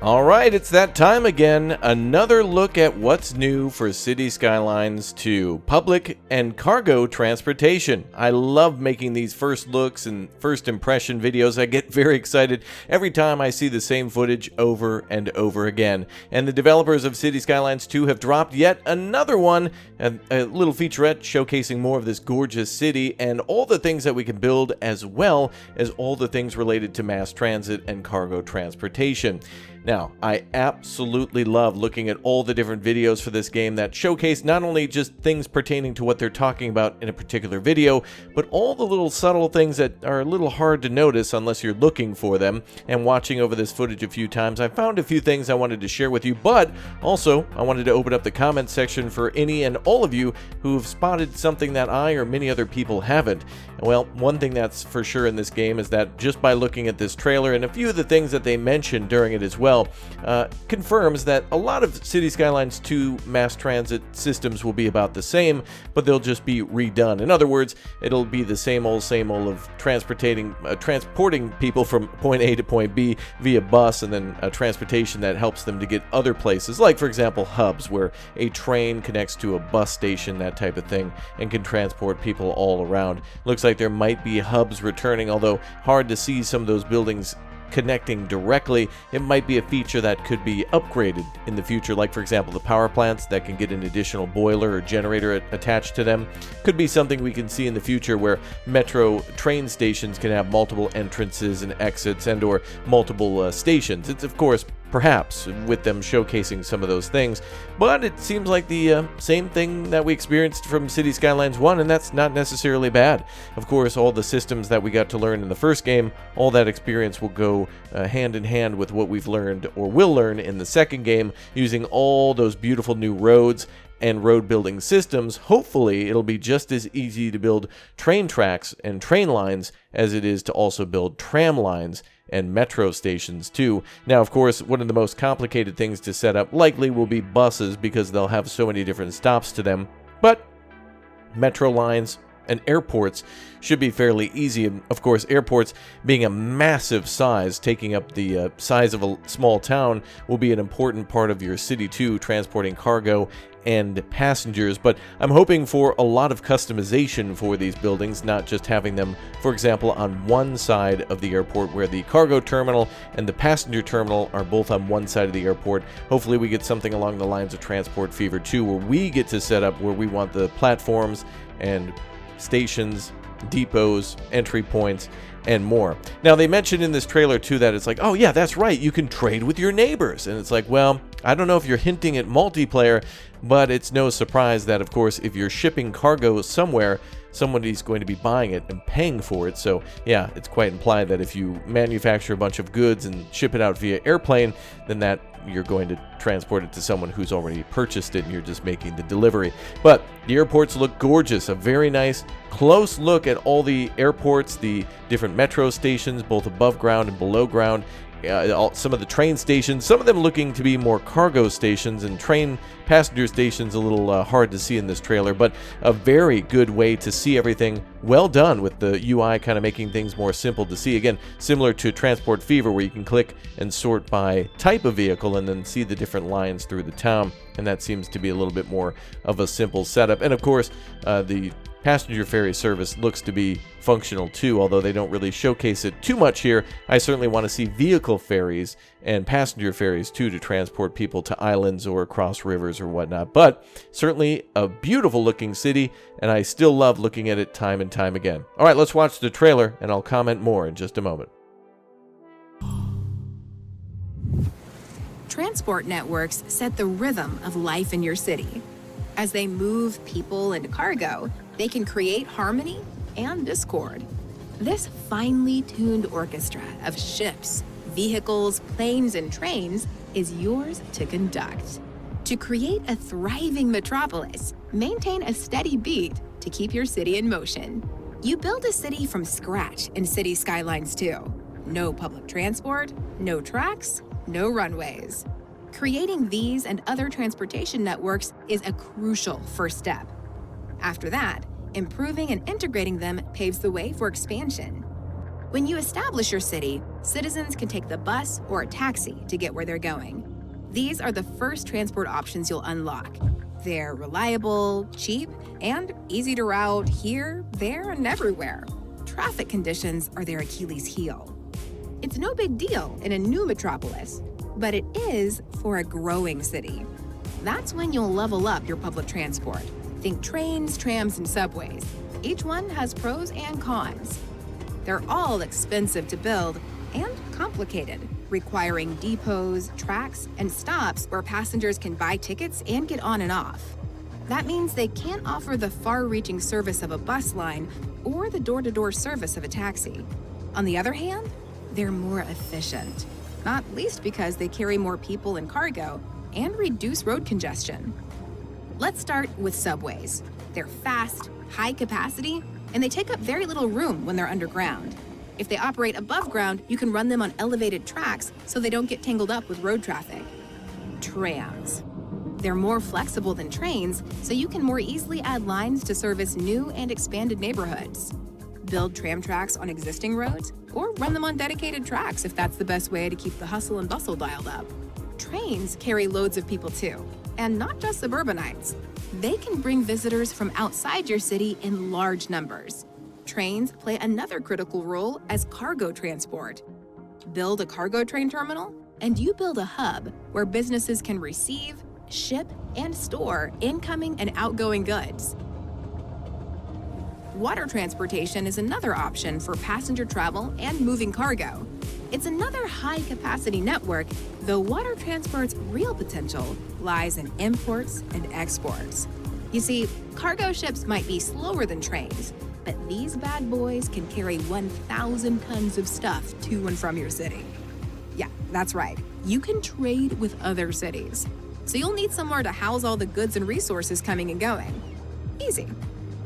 All right, it's that time again. Another look at what's new for City Skylines 2, public and cargo transportation. I love making these first looks and first impression videos. I get very excited every time I see the same footage over and over again. And the developers of City Skylines 2 have dropped yet another one, a little featurette showcasing more of this gorgeous city and all the things that we can build, as well as all the things related to mass transit and cargo transportation. Now, I absolutely love looking at all the different videos for this game that showcase not only just things pertaining to what they're talking about in a particular video, but all the little subtle things that are a little hard to notice unless you're looking for them. And watching over this footage a few times, I found a few things I wanted to share with you, but also I wanted to open up the comment section for any and all of you who have spotted something that I or many other people haven't. Well, one thing that's for sure in this game is that just by looking at this trailer and a few of the things that they mentioned during it as well, confirms that a lot of City Skylines 2 mass transit systems will be about the same, but they'll just be redone. In other words, it'll be the same old of transporting people from point A to point B via bus, and then transportation that helps them to get other places, like for example hubs where a train connects to a bus station, that type of thing, and can transport people all around. Looks like there might be hubs returning, although hard to see some of those buildings connecting directly. It might be a feature that could be upgraded in the future, like for example the power plants that can get an additional boiler or generator attached to them. Could be something we can see in the future where metro train stations can have multiple entrances and exits and or multiple stations. It's of course perhaps with them showcasing some of those things, but it seems like the same thing that we experienced from City Skylines 1, and that's not necessarily bad. Of course, all the systems that we got to learn in the first game, all that experience will go hand in hand with what we've learned or will learn in the second game, using all those beautiful new roads and road building systems. Hopefully it'll be just as easy to build train tracks and train lines as it is to also build tram lines and metro stations too. Now, of course, one of the most complicated things to set up likely will be buses, because they'll have so many different stops to them, but metro lines and airports should be fairly easy. And of course, airports being a massive size, taking up the size of a small town, will be an important part of your city too, transporting cargo and passengers. But I'm hoping for a lot of customization for these buildings, not just having them, for example, on one side of the airport where the cargo terminal and the passenger terminal are both on one side of the airport. Hopefully we get something along the lines of Transport Fever 2, where we get to set up where we want the platforms and stations, depots, entry points, and more. Now, they mentioned in this trailer too that it's like, oh yeah, that's right, you can trade with your neighbors. And it's like, well, I don't know if you're hinting at multiplayer, but it's no surprise that, of course, if you're shipping cargo somewhere, somebody's going to be buying it and paying for it. So yeah, it's quite implied that if you manufacture a bunch of goods and ship it out via airplane, then that you're going to transport it to someone who's already purchased it and you're just making the delivery. But the airports look gorgeous. A very nice close look at all the airports, the different metro stations, both above ground and below ground. Some of the train stations, some of them looking to be more cargo stations, and train passenger stations a little hard to see in this trailer, but a very good way to see everything. Well done with the UI kind of making things more simple to see. Again, similar to Transport Fever, where you can click and sort by type of vehicle and then see the different lines through the town, and that seems to be a little bit more of a simple setup. And of course, the passenger ferry service looks to be functional too, although they don't really showcase it too much here. I certainly want to see vehicle ferries and passenger ferries too, to transport people to islands or across rivers or whatnot. But certainly a beautiful looking city, and I still love looking at it time and time again. All right, let's watch the trailer and I'll comment more in just a moment. Transport networks set the rhythm of life in your city. As they move people and cargo, they can create harmony and discord. This finely tuned orchestra of ships, vehicles, planes, and trains is yours to conduct. To create a thriving metropolis, maintain a steady beat to keep your city in motion. You build a city from scratch in City Skylines 2. No public transport, no tracks, no runways. Creating these and other transportation networks is a crucial first step. After that, improving and integrating them paves the way for expansion. When you establish your city, citizens can take the bus or a taxi to get where they're going. These are the first transport options you'll unlock. They're reliable, cheap, and easy to route here, there, and everywhere. Traffic conditions are their Achilles heel. It's no big deal in a new metropolis, but it is for a growing city. That's when you'll level up your public transport. Think trains, trams, and subways. Each one has pros and cons. They're all expensive to build and complicated, requiring depots, tracks, and stops where passengers can buy tickets and get on and off. That means they can't offer the far-reaching service of a bus line or the door-to-door service of a taxi. On the other hand, they're more efficient, not least because they carry more people and cargo and reduce road congestion. Let's start with subways. They're fast, high capacity, and they take up very little room when they're underground. If they operate above ground, you can run them on elevated tracks so they don't get tangled up with road traffic. Trams. They're more flexible than trains, so you can more easily add lines to service new and expanded neighborhoods. Build tram tracks on existing roads, or run them on dedicated tracks if that's the best way to keep the hustle and bustle dialed up. Trains carry loads of people too, and not just suburbanites. They can bring visitors from outside your city in large numbers. Trains play another critical role as cargo transport. Build a cargo train terminal, and you build a hub where businesses can receive, ship, and store incoming and outgoing goods. Water transportation is another option for passenger travel and moving cargo. It's another high-capacity network, though water transport's real potential lies in imports and exports. You see, cargo ships might be slower than trains, but these bad boys can carry 1,000 tons of stuff to and from your city. Yeah, that's right. You can trade with other cities. So you'll need somewhere to house all the goods and resources coming and going. Easy.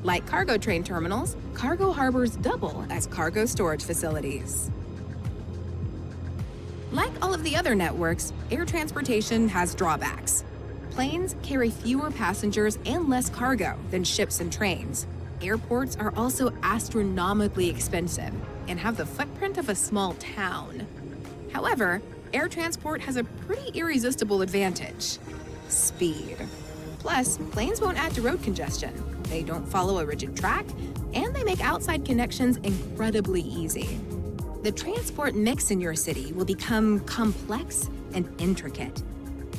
Like cargo train terminals, cargo harbors double as cargo storage facilities. Like all of the other networks, air transportation has drawbacks. Planes carry fewer passengers and less cargo than ships and trains. Airports are also astronomically expensive and have the footprint of a small town. However, air transport has a pretty irresistible advantage: speed. Plus, planes won't add to road congestion, they don't follow a rigid track, and they make outside connections incredibly easy. The transport mix in your city will become complex and intricate.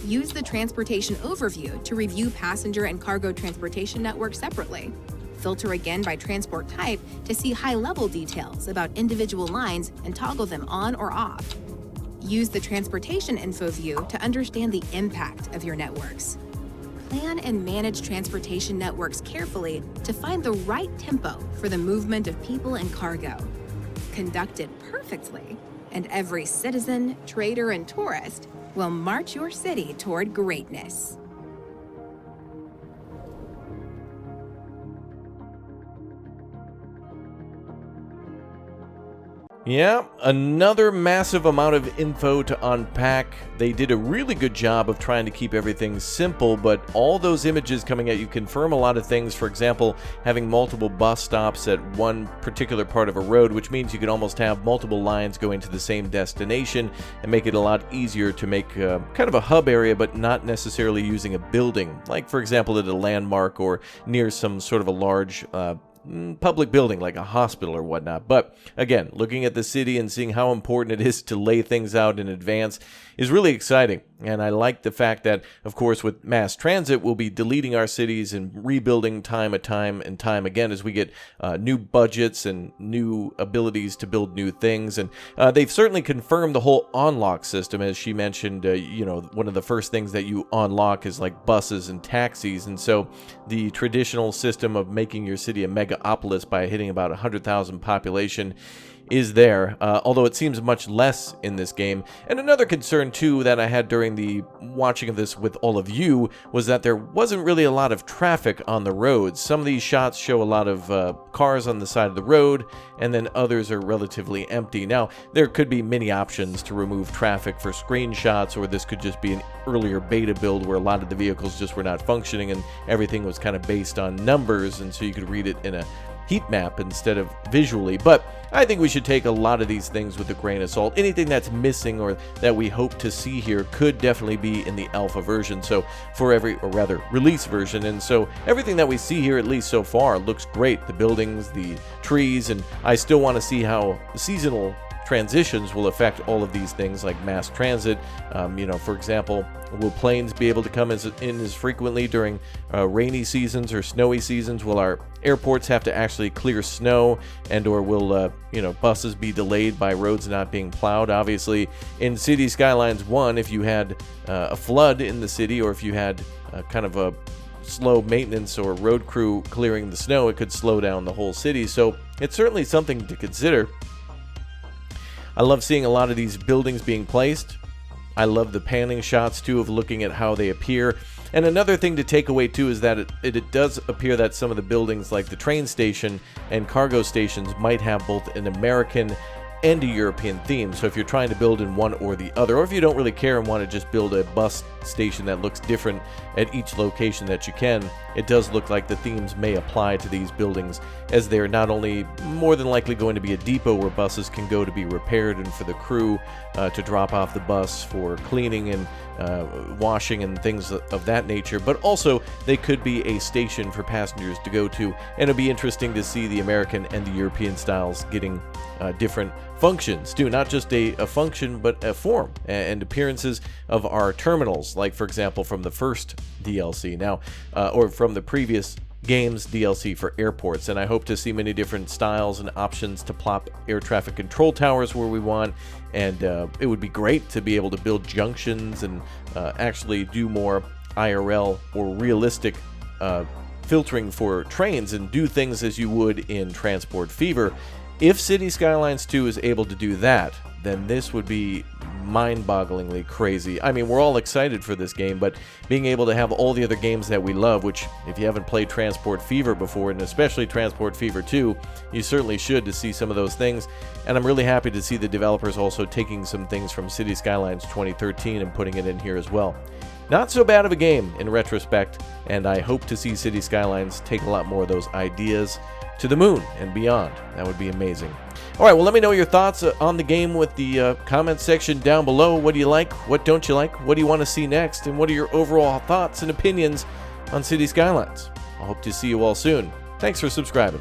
Use the transportation overview to review passenger and cargo transportation networks separately. Filter again by transport type to see high-level details about individual lines and toggle them on or off. Use the transportation info view to understand the impact of your networks. Plan and manage transportation networks carefully to find the right tempo for the movement of people and cargo. Conduct it perfectly, and every citizen, trader, and tourist will march your city toward greatness. Yeah, another massive amount of info to unpack. They did a really good job of trying to keep everything simple, but all those images coming at you confirm a lot of things. For example, having multiple bus stops at one particular part of a road, which means you could almost have multiple lines going to the same destination and make it a lot easier to make kind of a hub area, but not necessarily using a building, like for example at a landmark or near some sort of a large public building like a hospital or whatnot. But again, looking at the city and seeing how important it is to lay things out in advance is really exciting. And I like the fact that, of course, with mass transit, we'll be deleting our cities and rebuilding time and time again as we get new budgets and new abilities to build new things. And they've certainly confirmed the whole unlock system. As she mentioned, one of the first things that you unlock is like buses and taxis. And so the traditional system of making your city a megapolis by hitting about 100,000 population is there, although it seems much less in this game. And another concern too that I had during the watching of this with all of you was that there wasn't really a lot of traffic on the roads. Some of these shots show a lot of cars on the side of the road, and then others are relatively empty. Now, there could be many options to remove traffic for screenshots, or this could just be an earlier beta build where a lot of the vehicles just were not functioning and everything was kind of based on numbers, and so you could read it in a heat map instead of visually. But I think we should take a lot of these things with a grain of salt. Anything that's missing or that we hope to see here could definitely be in the alpha version, so or rather release version. And so everything that we see here, at least so far, looks great. The buildings, the trees, and I still want to see how seasonal transitions will affect all of these things like mass transit. For example, will planes be able to come in as frequently during rainy seasons or snowy seasons? Will our airports have to actually clear snow, and or will buses be delayed by roads not being plowed? Obviously, in City Skylines 1, if you had a flood in the city, or if you had kind of a slow maintenance or road crew clearing the snow, it could slow down the whole city. So it's certainly something to consider. I love seeing a lot of these buildings being placed. I love the panning shots too of looking at how they appear. And another thing to take away too is that it does appear that some of the buildings like the train station and cargo stations might have both an American and a European theme. So if you're trying to build in one or the other, or if you don't really care and want to just build a bus station that looks different at each location that you can, it does look like the themes may apply to these buildings, as they're not only more than likely going to be a depot where buses can go to be repaired and for the crew to drop off the bus for cleaning and washing and things of that nature, but also they could be a station for passengers to go to. And it'll be interesting to see the American and the European styles getting different functions too, not just a function but a form and appearances of our terminals, like for example from the first DLC now, or from the previous games DLC for airports. And I hope to see many different styles and options to plop air traffic control towers where we want, and it would be great to be able to build junctions and actually do more IRL or realistic filtering for trains and do things as you would in Transport Fever. If City Skylines 2 is able to do that, then this would be mind-bogglingly crazy. I mean, we're all excited for this game, but being able to have all the other games that we love, which if you haven't played Transport Fever before, and especially Transport Fever 2, you certainly should, to see some of those things. And I'm really happy to see the developers also taking some things from City Skylines 2013 and putting it in here as well. Not so bad of a game in retrospect, and I hope to see City Skylines take a lot more of those ideas to the moon and beyond. That would be amazing. All right, well, let me know your thoughts on the game with the comment section down below. What do you like? What don't you like? What do you want to see next? And what are your overall thoughts and opinions on City Skylines? I hope to see you all soon. Thanks for subscribing.